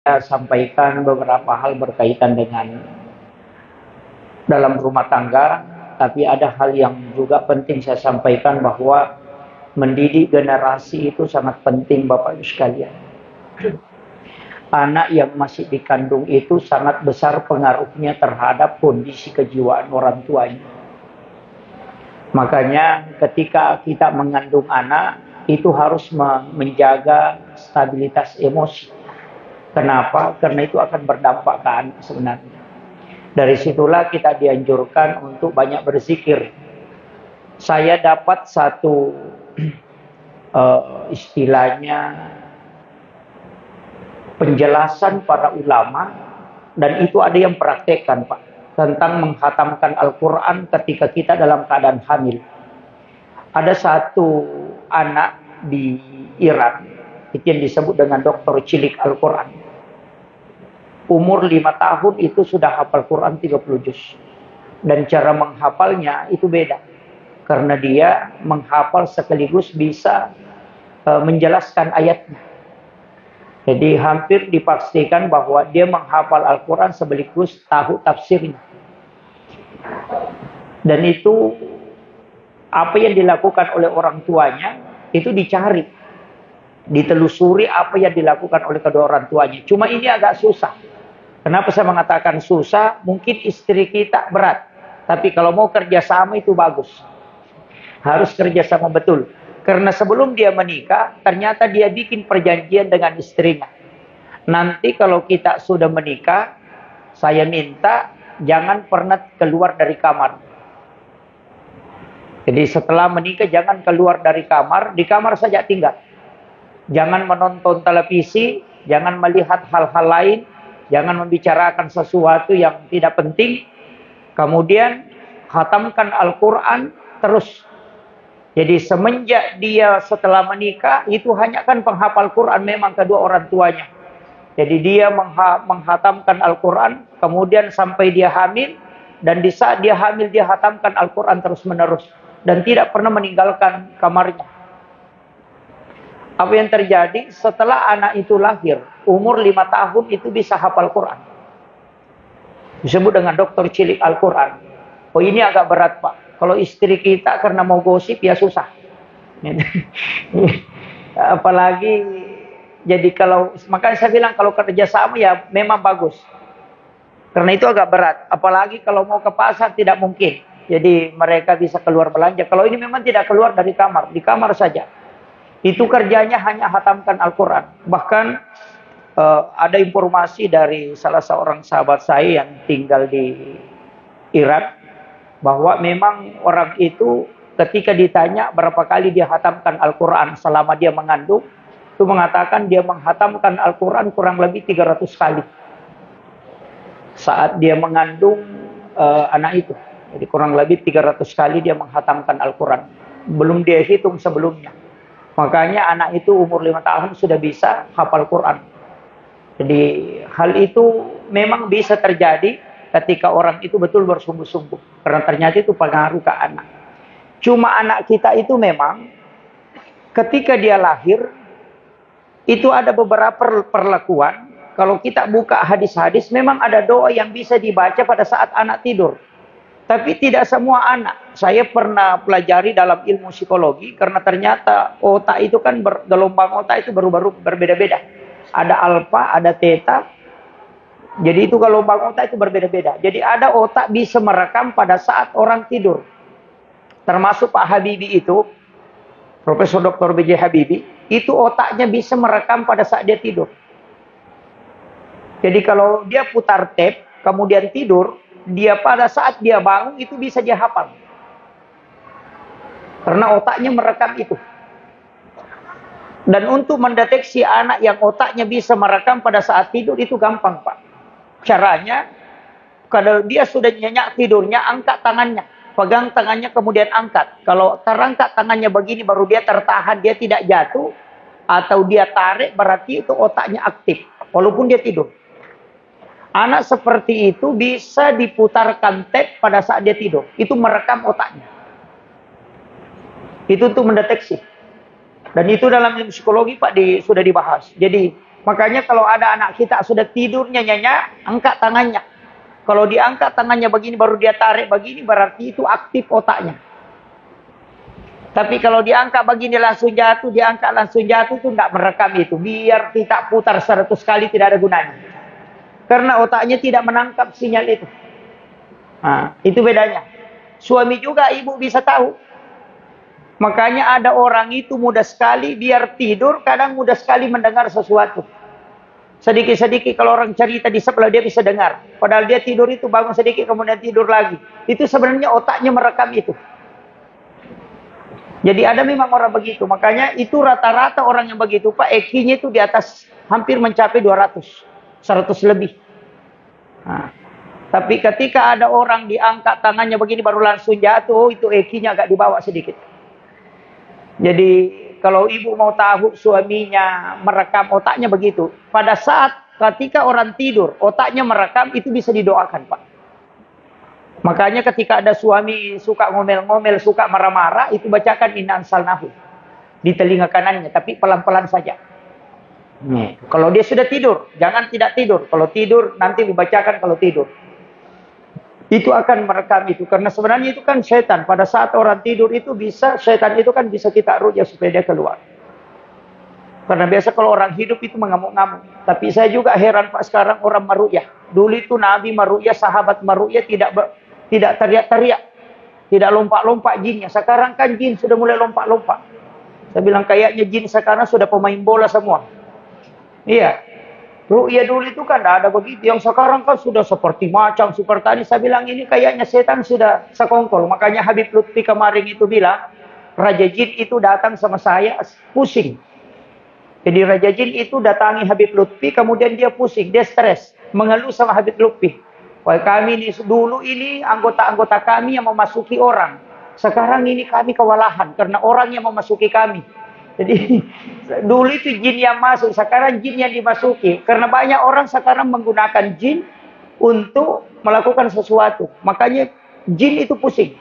Saya sampaikan beberapa hal berkaitan dengan dalam rumah tangga, tapi ada hal yang juga penting saya sampaikan bahwa mendidik generasi itu sangat penting Bapak Ibu sekalian. Anak yang masih dikandung itu sangat besar pengaruhnya terhadap kondisi kejiwaan orang tuanya. Makanya ketika kita mengandung anak, itu harus menjaga stabilitas emosi. Kenapa? Karena itu akan berdampak ke anak sebenarnya. Dari situlah kita dianjurkan untuk banyak berzikir. Saya dapat satu istilahnya penjelasan para ulama, dan itu ada yang praktekkan Pak, tentang menghatamkan Al-Quran ketika kita dalam keadaan hamil. Ada satu anak di Iran, itu yang disebut dengan dokter cilik Al-Quran. Umur 5 tahun itu sudah hafal Quran 30 juz. Dan cara menghafalnya itu beda. Karena dia menghafal sekaligus bisa menjelaskan ayatnya. Jadi hampir dipastikan bahwa dia menghafal Al-Quran sekaligus tahu tafsirnya. Dan itu apa yang dilakukan oleh orang tuanya itu dicari, ditelusuri apa yang dilakukan oleh kedua orang tuanya. Cuma ini agak susah. Kenapa saya mengatakan susah? Mungkin istri kita berat, tapi kalau mau kerjasama itu bagus. Harus kerjasama betul. Karena sebelum dia menikah, ternyata dia bikin perjanjian dengan istrinya. Nanti kalau kita sudah menikah, saya minta jangan pernah keluar dari kamar. Jadi setelah menikah jangan keluar dari kamar, di kamar saja tinggal. Jangan menonton televisi, jangan melihat hal-hal lain, jangan membicarakan sesuatu yang tidak penting. Kemudian khatamkan Al-Quran terus. Jadi semenjak dia setelah menikah, itu hanya kan penghafal Quran memang kedua orang tuanya. Jadi dia menghatamkan Al-Quran, kemudian sampai dia hamil, dan di saat dia hamil dia hatamkan Al-Quran terus menerus. Dan tidak pernah meninggalkan kamarnya. Apa yang terjadi setelah anak itu lahir, umur 5 tahun itu bisa hafal Quran. Disebut dengan dokter cilik Al-Quran. Oh ini agak berat Pak. Kalau istri kita karena mau gosip ya susah. Apalagi jadi kalau, makanya saya bilang kalau kerjasama ya memang bagus. Karena itu agak berat. Apalagi kalau mau ke pasar tidak mungkin. Jadi mereka bisa keluar belanja. Kalau ini memang tidak keluar dari kamar, di kamar saja. Itu kerjanya hanya hatamkan Al-Quran. Bahkan ada informasi dari salah seorang sahabat saya yang tinggal di Iran, bahwa memang orang itu ketika ditanya berapa kali dia hatamkan Al-Quran selama dia mengandung, itu mengatakan dia menghatamkan Al-Quran kurang lebih 300 kali saat dia mengandung anak itu. Jadi kurang lebih 300 kali dia menghatamkan Al-Quran. Belum dia hitung sebelumnya. Makanya anak itu umur 5 tahun sudah bisa hafal Quran. Jadi hal itu memang bisa terjadi ketika orang itu betul bersungguh-sungguh. Karena ternyata itu pengaruh ke anak. Cuma anak kita itu memang ketika dia lahir, itu ada beberapa perlakuan. Kalau kita buka hadis-hadis, memang ada doa yang bisa dibaca pada saat anak tidur. Tapi tidak semua anak. Saya pernah pelajari dalam ilmu psikologi, karena ternyata otak itu kan, gelombang otak itu berubah-ubah berbeda-beda. Ada alfa, ada theta. Jadi itu gelombang otak itu berbeda-beda. Jadi ada otak bisa merekam pada saat orang tidur. Termasuk Pak Habibie itu, Profesor Dr. B.J. Habibie, itu otaknya bisa merekam pada saat dia tidur. Jadi kalau dia putar tape, kemudian tidur, dia pada saat dia bangun itu bisa dia hafal. Karena otaknya merekam itu. Dan untuk mendeteksi anak yang otaknya bisa merekam pada saat tidur itu gampang Pak. Caranya, kalau dia sudah nyenyak tidurnya, angkat tangannya. Pegang tangannya kemudian angkat. Kalau terangkat tangannya begini baru dia tertahan, dia tidak jatuh. Atau dia tarik, berarti itu otaknya aktif. Walaupun dia tidur. Anak seperti itu bisa diputarkan tape pada saat dia tidur. Itu merekam otaknya. Itu untuk mendeteksi. Dan itu dalam ilmu psikologi Pak sudah dibahas. Jadi Makanya kalau ada anak kita sudah tidurnya nyenyak, angkat tangannya. Kalau diangkat tangannya begini baru dia tarik begini, berarti itu aktif otaknya. Tapi kalau diangkat begini langsung jatuh, diangkat langsung jatuh, itu tidak merekam itu. Biar kita putar 100 kali tidak ada gunanya. Karena otaknya tidak menangkap sinyal itu. Nah, itu bedanya. Suami juga ibu bisa tahu. Makanya ada orang itu mudah sekali biar tidur, kadang mudah sekali mendengar sesuatu. Sedikit-sedikit kalau orang cerita di sebelah dia bisa dengar. Padahal dia tidur itu bangun sedikit kemudian tidur lagi. Itu sebenarnya otaknya merekam itu. Jadi ada memang orang begitu. Makanya itu rata-rata orang yang begitu, Pak, EQ-nya itu di atas hampir mencapai 200. 100 lebih. Nah, tapi ketika ada orang diangkat tangannya begini baru langsung jatuh, itu EQ-nya agak dibawa sedikit. Jadi kalau ibu mau tahu suaminya merekam otaknya begitu. Pada saat ketika orang tidur, otaknya merekam, itu bisa didoakan, Pak. Makanya ketika ada suami suka ngomel-ngomel, suka marah-marah, itu bacakan inna anzalnahu di telinga kanannya, tapi pelan-pelan saja. Nih, kalau dia sudah tidur, jangan tidak tidur. Kalau tidur, nanti dibacakan kalau tidur. Itu akan merekam itu. Karena sebenarnya itu kan setan. Pada saat orang tidur itu bisa, setan itu kan bisa kita ruqyah supaya dia keluar. Karena biasa kalau orang hidup itu mengamuk-ngamuk. Tapi saya juga heran, Pak, sekarang orang meruqyah. Dulu itu Nabi meruqyah, sahabat meruqyah tidak teriak-teriak. Tidak lompat-lompat jinnya. Sekarang kan jin sudah mulai lompat-lompat. Saya bilang kayaknya jin sekarang sudah pemain bola semua. Iya. Ruqyah dulu itu kan tidak ada begitu. Yang sekarang kan sudah seperti macam, seperti tadi. Saya bilang ini kayaknya setan sudah sekongkol. Makanya Habib Lutfi kemarin itu bilang, Raja Jin itu datang sama saya pusing. Jadi Raja Jin itu datangi Habib Lutfi, kemudian dia pusing, dia stres. Mengeluh sama Habib Lutfi. Wah, kami ini dulu ini anggota-anggota kami yang memasuki orang. Sekarang ini kami kewalahan karena orang yang memasuki kami. Jadi dulu itu jin yang masuk, sekarang jin yang dimasuki. Karena banyak orang sekarang menggunakan jin untuk melakukan sesuatu. Makanya jin itu pusing.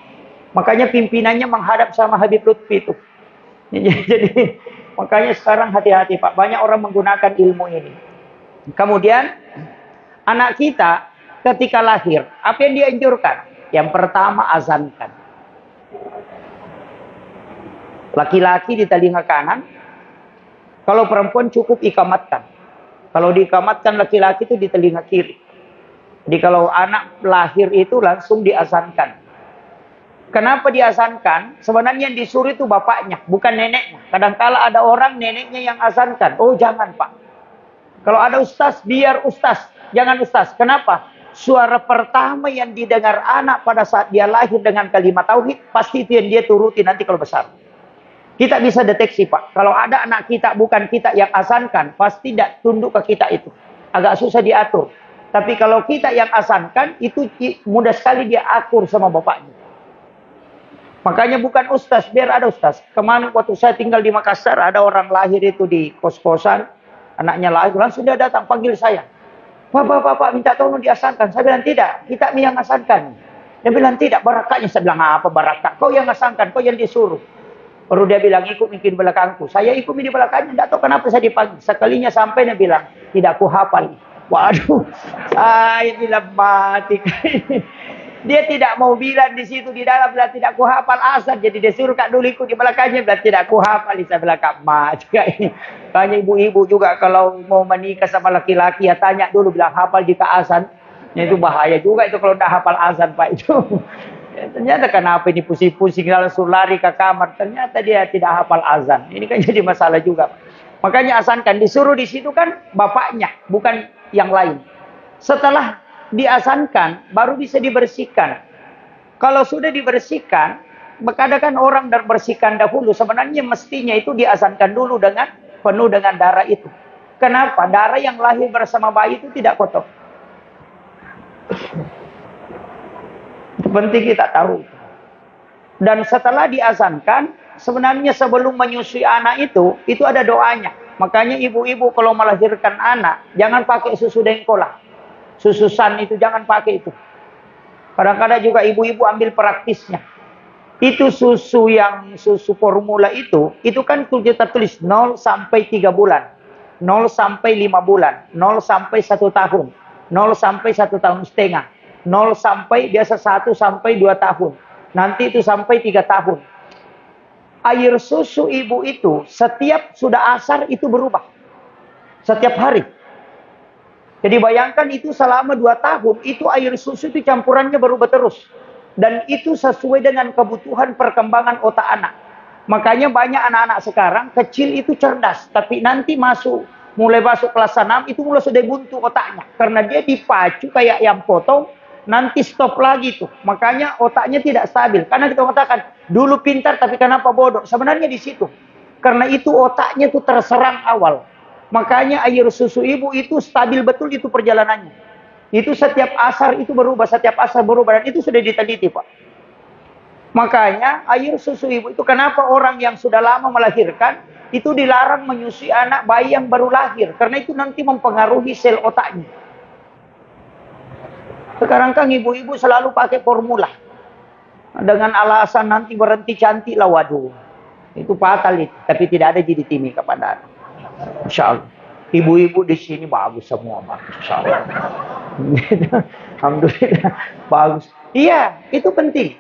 Makanya pimpinannya menghadap sama Habib Lutfi itu. Jadi makanya sekarang hati-hati, Pak. Banyak orang menggunakan ilmu ini. Kemudian anak kita ketika lahir, apa yang dianjurkan? Yang pertama azankan. Laki-laki di telinga kanan. Kalau perempuan cukup ikamatkan. Kalau diikamatkan laki-laki itu di telinga kiri. Jadi kalau anak lahir itu langsung diazankan. Kenapa diazankan? Sebenarnya yang disuruh itu bapaknya, bukan neneknya. Kadang-kala ada orang neneknya yang azankan. Oh jangan, Pak. Kalau ada ustaz, biar ustaz. Jangan ustaz. Kenapa? Suara pertama yang didengar anak pada saat dia lahir dengan kalimat tauhid, pasti itu yang dia turuti nanti kalau besar. Kita bisa deteksi, Pak. Kalau ada anak kita, bukan kita yang azankan, pasti tidak tunduk ke kita itu. Agak susah diatur. Tapi kalau kita yang azankan, itu mudah sekali dia akur sama bapaknya. Makanya bukan ustaz, biar ada ustaz. Kemarin waktu saya tinggal di Makassar, ada orang lahir itu di kos-kosan. Anaknya lahir, langsung dia datang, panggil saya. Bapak, minta tolong diazankan. Saya bilang, tidak, kita yang azankan. Dia bilang, tidak, barakatnya. Saya bilang, apa barakat? Kau yang azankan, kau yang disuruh. Baru dia bilang, ikut mungkin belakangku. Saya ikut di belakangnya, tidak tahu kenapa saya dipanggil. Sekalinya sampai dia bilang, tidak ku hafal. Waduh, saya bilang mati. Dia tidak mau bilang di situ, di dalam bilang tidak ku hafal azan. Jadi dia suruh Kak dulu ikut di belakangnya, bilang tidak ku hafal. Saya bilang, Kak mati. Tanya ibu-ibu juga kalau mau menikah sama laki-laki, ya tanya dulu, bilang hafal jika azan. Ya, itu bahaya juga itu kalau tidak hafal azan, Pak, itu. Ternyata kenapa ini pusing-pusing langsung lari ke kamar. Ternyata dia tidak hafal azan. Ini kan jadi masalah juga. Makanya azankan. Disuruh di situ kan bapaknya, bukan yang lain. Setelah diazankan, baru bisa dibersihkan. Kalau sudah dibersihkan, kadang-kadang orang bersihkan dahulu. Sebenarnya mestinya itu diazankan dulu dengan penuh dengan darah itu. Kenapa? Darah yang lahir bersama bayi itu tidak kotor. Penting kita tahu. Dan setelah diazankan, sebenarnya sebelum menyusui anak itu ada doanya. Makanya ibu-ibu kalau melahirkan anak, jangan pakai susu dengkolah. Susu san itu jangan pakai itu. Kadang-kadang juga ibu-ibu ambil praktisnya. Itu susu formula itu kan kita tulis 0 sampai 3 bulan. 0 sampai 5 bulan, 0 sampai 1 tahun, 0 sampai 1 tahun setengah, 0 sampai biasa 1 sampai 2 tahun. Nanti itu sampai 3 tahun. Air susu ibu itu setiap sudah asar itu berubah. Setiap hari. Jadi bayangkan itu selama 2 tahun, itu air susu itu campurannya berubah terus. Dan itu sesuai dengan kebutuhan perkembangan otak anak. Makanya banyak anak-anak sekarang kecil itu cerdas. Tapi nanti mulai masuk kelas 6 itu mulai sudah buntu otaknya. Karena dia dipacu kayak yang potong, nanti stop lagi tuh. Makanya otaknya tidak stabil. Karena kita katakan, dulu pintar tapi kenapa bodoh? Sebenarnya di situ. Karena itu otaknya tuh terserang awal. Makanya air susu ibu itu stabil betul itu perjalanannya. Itu setiap asar itu berubah, setiap asar berubah. Dan itu sudah diteliti, Pak. Makanya air susu ibu itu kenapa orang yang sudah lama melahirkan itu dilarang menyusui anak bayi yang baru lahir. Karena itu nanti mempengaruhi sel otaknya. Sekarang kan ibu-ibu selalu pakai formula. Dengan alasan nanti berhenti cantik lah, waduh. Itu fatal itu. Tapi tidak ada jadi timi kepada anak. Insya Allah. Ibu-ibu di sini bagus semua, bagus. Insya Allah. Alhamdulillah. Bagus. Iya, itu penting.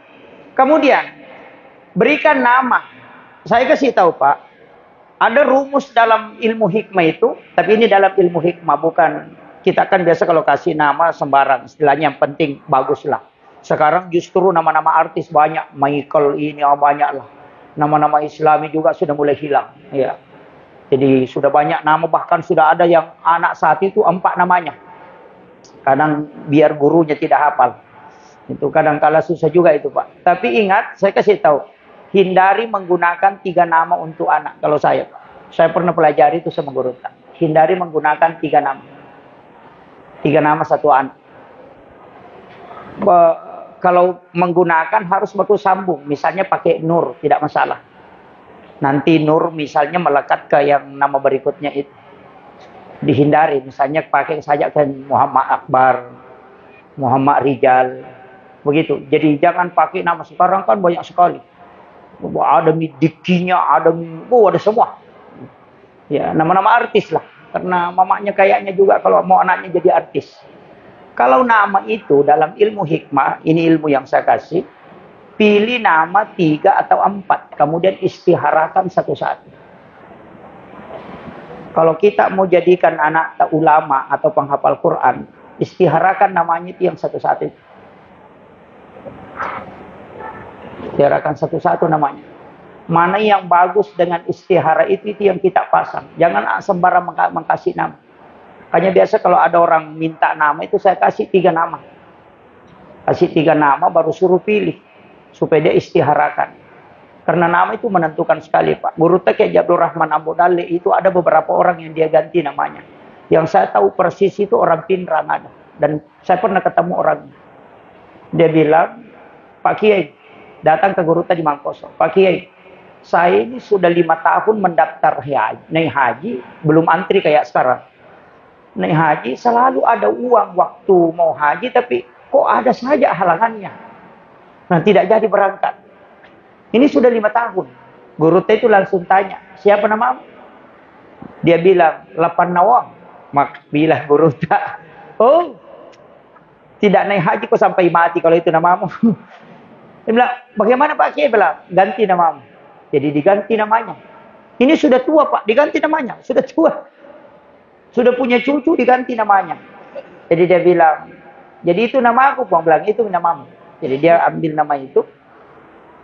Kemudian, berikan nama. Saya kasih tahu, Pak. Ada rumus dalam ilmu hikmah itu. Tapi ini dalam ilmu hikmah. Bukan, kita kan biasa kalau kasih nama sembarang. Istilahnya yang penting, baguslah. Sekarang justru nama-nama artis banyak. Michael ini, banyak lah. Nama-nama Islami juga sudah mulai hilang. Ya. Jadi sudah banyak nama, bahkan sudah ada yang anak saat itu 4 namanya. Kadang biar gurunya tidak hafal. Itu kadang-kala susah juga itu, Pak. Tapi ingat, saya kasih tahu. Hindari menggunakan 3 nama untuk anak. Kalau saya, Pak. Saya pernah pelajari itu sama guru. Hindari menggunakan 3 nama. 3 nama 1 anak. Kalau menggunakan harus bagus sambung. Misalnya pakai Nur, tidak masalah. Nanti Nur misalnya melekat ke yang nama berikutnya itu. Dihindari. Misalnya pakai saja kan Muhammad Akbar, Muhammad Rijal. Begitu. Jadi jangan pakai nama sekarang kan banyak sekali. Ada Dikinya, ada semua. Ya, nama-nama artis lah. Karena mamanya kayaknya juga kalau mau anaknya jadi artis. Kalau nama itu dalam ilmu hikmah, ini ilmu yang saya kasih, pilih nama 3 atau 4. Kemudian istiharakan satu-satu. Kalau kita mau jadikan anak ulama atau penghafal Quran, istiharakan namanya itu yang satu-satu. Istiharakan satu-satu namanya. Mana yang bagus dengan istihara itu yang kita pasang. Jangan sembarang mengkasih nama. Hanya biasa kalau ada orang minta nama itu saya kasih 3 nama. Kasih 3 nama baru suruh pilih. Supaya dia istiharakan. Karena nama itu menentukan sekali, Pak. Guru T.K. Abdul Rahman Abu Dali itu ada beberapa orang yang dia ganti namanya. Yang saya tahu persis itu orang Pinrang ada. Dan saya pernah ketemu orangnya. Dia bilang, Pak Kiai, datang ke Guru T di Mangkoso. Pak Kiai, saya ini sudah 5 tahun mendaftar naik haji, belum antri kayak sekarang. Naik haji selalu ada uang waktu mau haji, tapi kok ada saja halangannya. Nah, tidak jadi berangkat. Ini sudah 5 tahun. Guru T itu langsung tanya, siapa namamu? Dia bilang, Lapan Nawang. Bilang Guru T, oh, tidak naik haji kok sampai mati kalau itu namamu. Dia bilang, bagaimana Pak Kiai? Bilang, ganti namamu. Jadi diganti namanya. Ini sudah tua, Pak, diganti namanya. Sudah tua. Sudah punya cucu, diganti namanya. Jadi dia bilang, jadi itu nama aku, Bang. Bilang, itu namamu. Jadi dia ambil nama itu.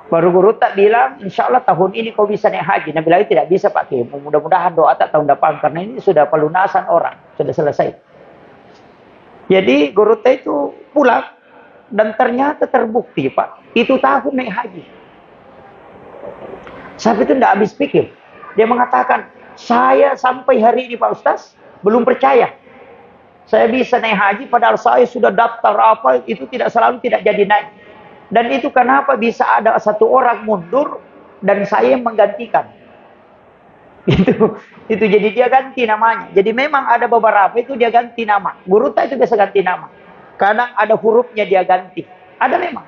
Baru Guru tak bilang, insya Allah tahun ini kau bisa naik haji. Nabi bilang, tidak bisa Pak Kiai. Mudah-mudahan doa tak tahun depan. Karena ini sudah pelunasan orang. Sudah selesai. Jadi Guru T itu pulang. Dan ternyata terbukti, Pak. Itu tahun naik haji. Saya itu tidak habis pikir. Dia mengatakan, saya sampai hari ini Pak Ustaz, belum percaya. Saya bisa naik haji padahal saya sudah daftar apa, itu tidak jadi naik. Dan itu kenapa bisa ada 1 orang mundur dan saya yang menggantikan. Itu jadi dia ganti namanya. Jadi memang ada beberapa itu dia ganti nama. Guru tak itu biasa ganti nama. Kadang ada hurufnya dia ganti. Ada memang.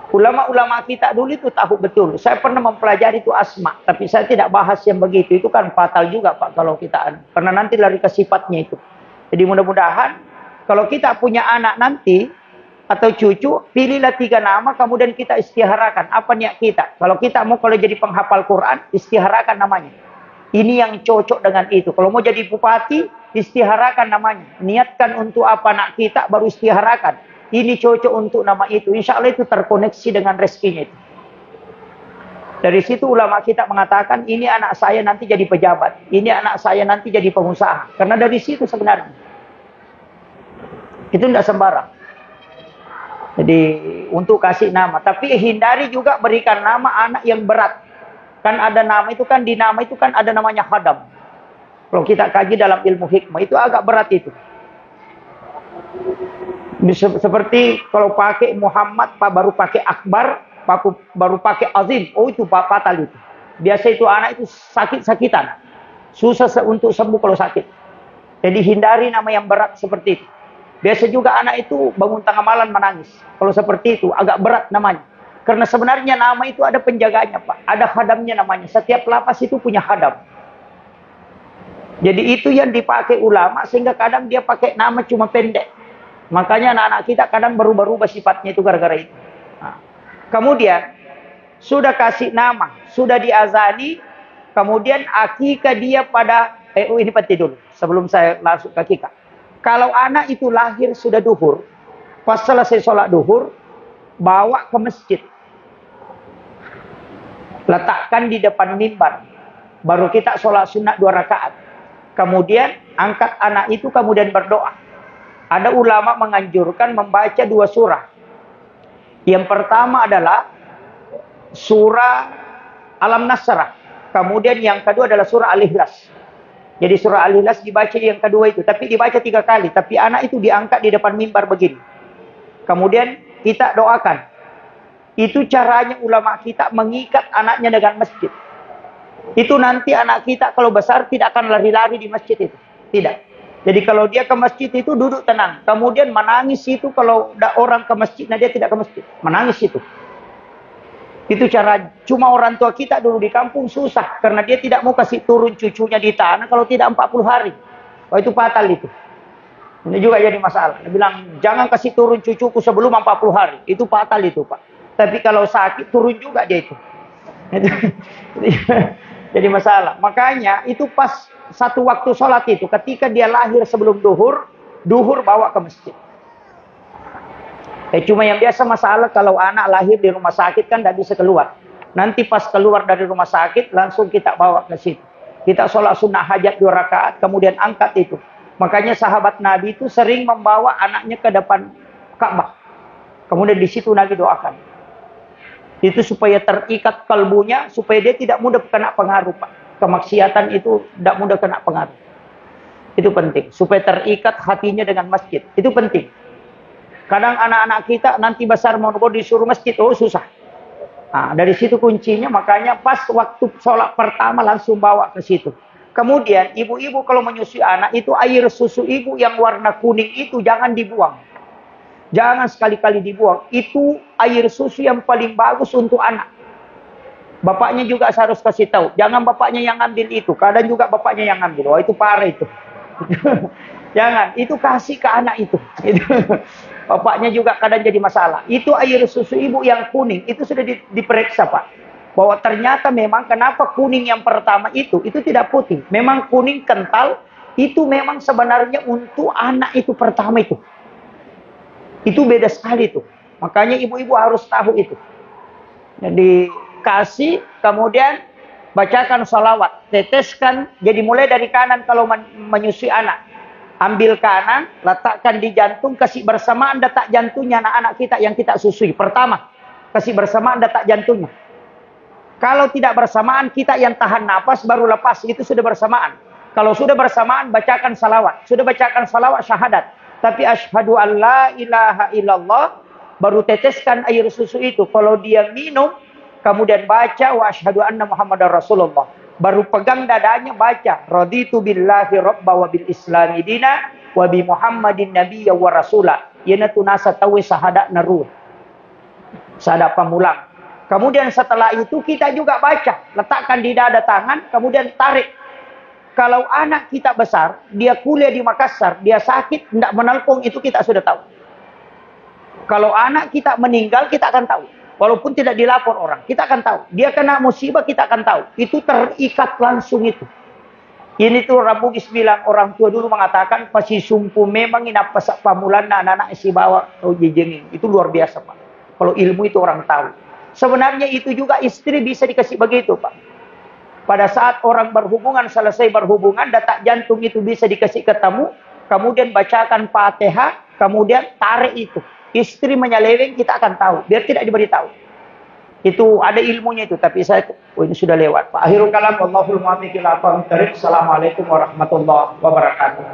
Ulama-ulama kita dulu itu tahu betul. Saya pernah mempelajari itu asma, tapi saya tidak bahas yang begitu. Itu kan fatal juga Pak kalau kita, karena nanti lari ke sifatnya itu. Jadi mudah-mudahan kalau kita punya anak nanti atau cucu, pilihlah 3 nama, kemudian kita istiharakan. Apa niat kita? Kalau kita mau kalau jadi penghafal Quran, istiharakan namanya. Ini yang cocok dengan itu. Kalau mau jadi bupati, istiharakan namanya. Niatkan untuk apa anak kita, baru istiharakan. Ini cocok untuk nama itu. Insya Allah itu terkoneksi dengan rezekinya itu. Dari situ ulama kita mengatakan, ini anak saya nanti jadi pejabat. Ini anak saya nanti jadi pengusaha. Karena dari situ sebenarnya. Itu tidak sembarang. Jadi untuk kasih nama. Tapi hindari juga berikan nama anak yang berat. Kan ada nama itu kan, di nama itu kan ada namanya khadam. Kalau kita kaji dalam ilmu hikmah, itu agak berat itu. Seperti kalau pakai Muhammad, baru pakai Akbar, baru pakai Azim. Oh itu fatal itu. Biasa itu anak itu sakit-sakitan. Susah untuk sembuh kalau sakit. Jadi hindari nama yang berat seperti itu. Biasa juga anak itu bangun tengah malam menangis. Kalau seperti itu agak berat namanya. Karena sebenarnya nama itu ada penjaganya Pak. Ada khadamnya namanya. Setiap lapas itu punya khadam. Jadi itu yang dipakai ulama sehingga kadang dia pakai nama cuma pendek. Makanya anak-anak kita kadang berubah-ubah sifatnya itu gara-gara itu. Nah. Kemudian, sudah kasih nama, sudah diazani, kemudian akikah dia pada, ini penting dulu, sebelum saya langsung ke akikah. Kalau anak itu lahir sudah duhur, pas selesai sholat duhur, bawa ke masjid. Letakkan di depan mimbar. Baru kita sholat sunat 2 rakaat. Kemudian, angkat anak itu, kemudian berdoa. Ada ulama menganjurkan membaca 2 surah. Yang pertama adalah surah Alam Nasrah. Kemudian yang kedua adalah surah Al-Ikhlas. Jadi surah Al-Ikhlas dibaca yang kedua itu. Tapi dibaca 3 kali. Tapi anak itu diangkat di depan mimbar begini. Kemudian kita doakan. Itu caranya ulama kita mengikat anaknya dengan masjid. Itu nanti anak kita kalau besar tidak akan lari-lari di masjid itu. Tidak. Jadi kalau dia ke masjid itu duduk tenang. Kemudian menangis itu kalau ada orang ke masjid, nah dia tidak ke masjid. Menangis itu. Itu cara, cuma orang tua kita dulu di kampung susah. Karena dia tidak mau kasih turun cucunya di tanah kalau tidak 40 hari. Oh itu fatal itu. Ini juga jadi masalah. Dia bilang, jangan kasih turun cucuku sebelum 40 hari. Itu fatal itu Pak. Tapi kalau sakit turun juga dia itu. Jadi masalah. Makanya itu pas satu waktu sholat itu, ketika dia lahir sebelum duhur bawa ke masjid. Cuma yang biasa masalah kalau anak lahir di rumah sakit kan tidak bisa keluar. Nanti pas keluar dari rumah sakit langsung kita bawa ke situ. Kita sholat sunnah hajat 2 rakaat, kemudian angkat itu. Makanya sahabat Nabi itu sering membawa anaknya ke depan Ka'bah. Kemudian di situ Nabi doakan. Itu supaya terikat kalbunya, supaya dia tidak mudah kena pengaruh Pak. Kemaksiatan itu tidak mudah kena pengaruh. Itu penting. Supaya terikat hatinya dengan masjid. Itu penting. Kadang anak-anak kita nanti besar mau disuruh masjid. Oh susah. Nah, dari situ kuncinya. Makanya pas waktu sholat pertama langsung bawa ke situ. Kemudian ibu-ibu kalau menyusui anak itu air susu ibu yang warna kuning itu jangan dibuang. Jangan sekali-kali dibuang. Itu air susu yang paling bagus untuk anak. Bapaknya juga harus kasih tahu. Jangan bapaknya yang ambil itu. Kadang juga bapaknya yang ambil. Wah itu parah itu. Jangan. Itu kasih ke anak itu. Bapaknya juga kadang jadi masalah. Itu air susu ibu yang kuning. Itu sudah diperiksa Pak. Bahwa ternyata memang kenapa kuning yang pertama itu tidak putih. Memang kuning kental. Itu memang sebenarnya untuk anak itu pertama itu. Itu beda sekali itu. Makanya ibu-ibu harus tahu itu. Jadi kasih, kemudian bacakan salawat, teteskan. Jadi mulai dari kanan kalau menyusui anak, ambil kanan, letakkan di jantung, kasih bersamaan detak jantungnya anak-anak kita yang kita susui. Pertama, kasih bersamaan detak jantungnya. Kalau tidak bersamaan, kita yang tahan napas baru lepas, itu sudah bersamaan. Kalau sudah bersamaan, bacakan salawat. Sudah bacakan salawat syahadat. Tapi asyhadu an la ilaha illallah, baru teteskan air susu itu. Kalau dia minum, kemudian baca wa asyhadu anna Muhammadar Rasulullah. Baru pegang dadanya baca raditu billahi rabba wa bil islami dina wa bi Muhammadin nabiyya wa rasula. Yana tunasa tawi sahadat naruh. Sadap pamulang. Kemudian setelah itu kita juga baca. Letakkan di dada tangan, kemudian tarik. Kalau anak kita besar, dia kuliah di Makassar, dia sakit, tidak menelpon, itu kita sudah tahu. Kalau anak kita meninggal, kita akan tahu. Walaupun tidak dilapor orang, kita akan tahu. Dia kena musibah, kita akan tahu. Itu terikat langsung itu. Ini tuh Rabugis bilang, orang tua dulu mengatakan, pasti sumpu memang inap pasak pamulan anak-anak si bawa atau jejengin. Itu luar biasa, Pak. Kalau ilmu itu orang tahu. Sebenarnya itu juga istri bisa dikasih begitu, Pak. Pada saat orang berhubungan, selesai berhubungan, detak jantung itu bisa dikasih ketemu, kemudian bacakan Fatihah, kemudian tarik itu. Istri menyeleweng, kita akan tahu. Biar tidak diberitahu. Itu ada ilmunya itu, tapi ini sudah lewat. Pak akhirul kalam, wallahul muwaffiq ila aqwamit thoriq. Assalamualaikum warahmatullahi wabarakatuh.